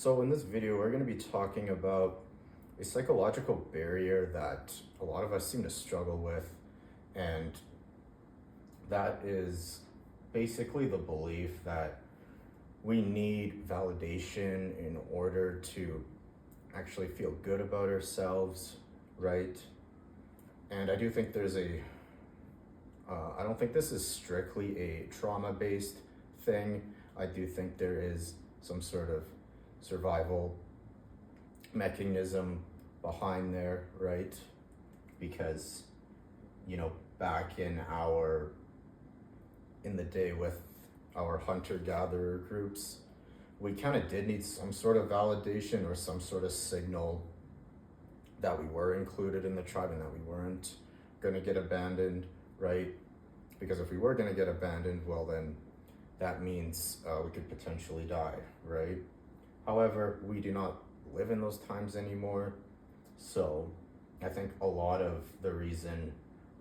So in this video, we're going to be talking about a psychological barrier that a lot of us seem to struggle with, and that is basically the belief that we need validation in order to actually feel good about ourselves, right? And I do think I don't think this is strictly a trauma-based thing. I do think there is some sort of survival mechanism behind there, right? Because, back in the day with our hunter-gatherer groups, we kind of did need some sort of validation or some sort of signal that we were included in the tribe and that we weren't going to get abandoned, right? Because if we were going to get abandoned, well, then that means we could potentially die, right? However, we do not live in those times anymore. So I think a lot of the reason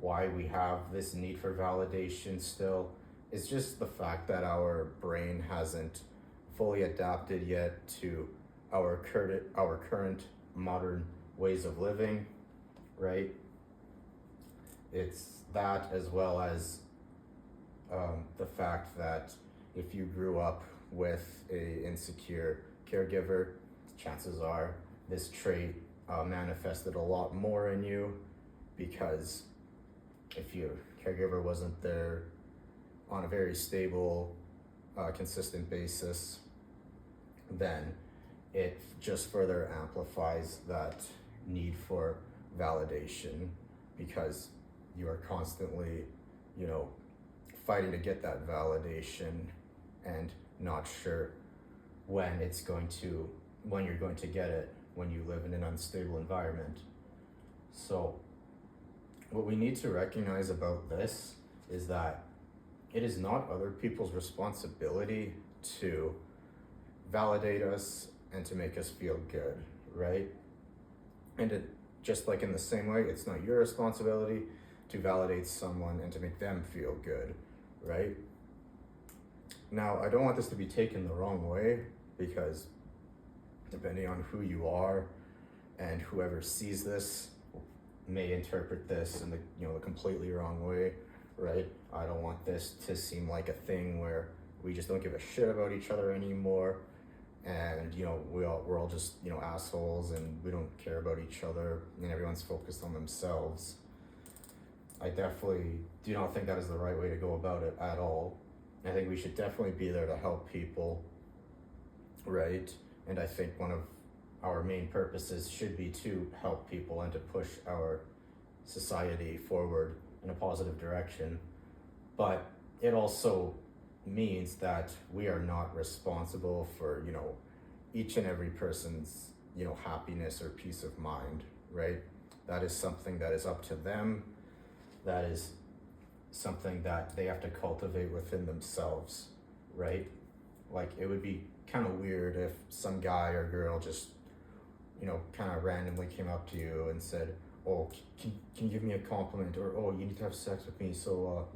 why we have this need for validation still is just the fact that our brain hasn't fully adapted yet to our current modern ways of living, right? It's that, as well as the fact that if you grew up with a insecure caregiver, chances are this trait manifested a lot more in you, because if your caregiver wasn't there on a very stable, consistent basis, then it just further amplifies that need for validation, because you are constantly, fighting to get that validation and not sure when you're going to get it when you live in an unstable environment. So what we need to recognize about this is that it is not other people's responsibility to validate us and to make us feel good, right? And just like in the same way, it's not your responsibility to validate someone and to make them feel good, right? Now, I don't want this to be taken the wrong way, because depending on who you are and whoever sees this may interpret this in the completely wrong way, right? I don't want this to seem like a thing where we just don't give a shit about each other anymore, and we're all just assholes and we don't care about each other and everyone's focused on themselves. I definitely do not think that is the right way to go about it at all. I think we should definitely be there to help people, right? And I think one of our main purposes should be to help people and to push our society forward in a positive direction. But it also means that we are not responsible for, each and every person's, happiness or peace of mind, right? That is something that is up to them. That is something that they have to cultivate within themselves, right? Like, it would be kind of weird if some guy or girl just, kind of randomly came up to you and said, oh, can you give me a compliment? Or, oh, you need to have sex with me so,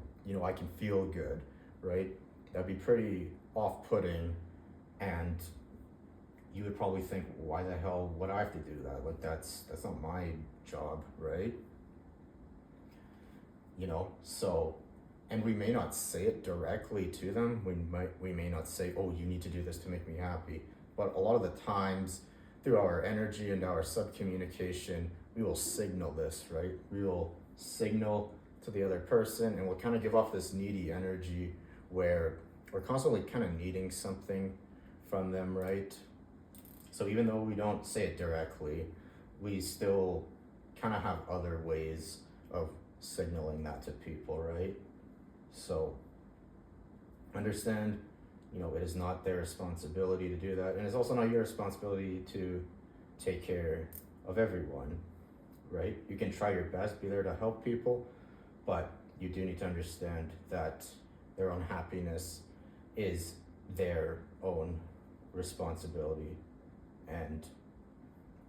I can feel good, right? That'd be pretty off-putting, and you would probably think, why the hell would I have to do that? Like, that's not my job, right? So, and we may not say it directly to them. We may not say, oh, you need to do this to make me happy. But a lot of the times, through our energy and our sub-communication, we will signal this, right? We will signal to the other person, and we'll kind of give off this needy energy where we're constantly kind of needing something from them, right? So even though we don't say it directly, we still kind of have other ways of signaling that to people, right? So understand, it is not their responsibility to do that, and it's also not your responsibility to take care of everyone, right? You can try your best, be there to help people, but you do need to understand that their own happiness is their own responsibility, and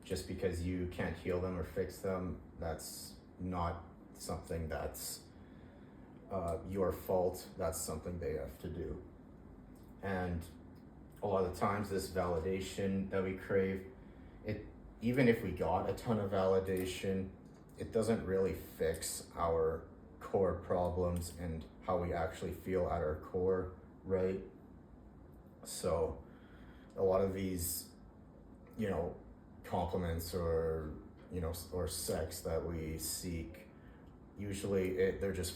just because you can't heal them or fix them, that's not something that's your fault. That's something they have to do. And a lot of times this validation that we crave, it even if we got a ton of validation, it doesn't really fix our core problems and how we actually feel at our core, right? So a lot of these, you know, compliments or, you know, or sex that we seek, usually they're just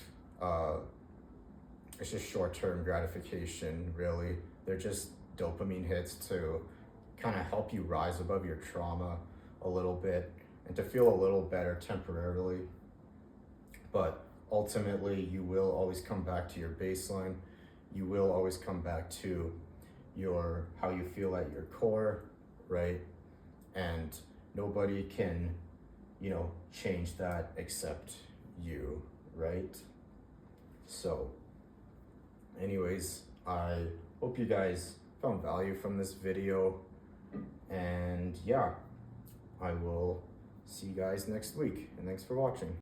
it's just short-term gratification, really. They're just dopamine hits to kind of help you rise above your trauma a little bit and to feel a little better temporarily. But ultimately, you will always come back to your baseline. You will always come back to your how you feel at your core, right? And nobody can, you know, change that except you, right? So anyways, I hope you guys found value from this video, and yeah, I will see you guys next week, and thanks for watching.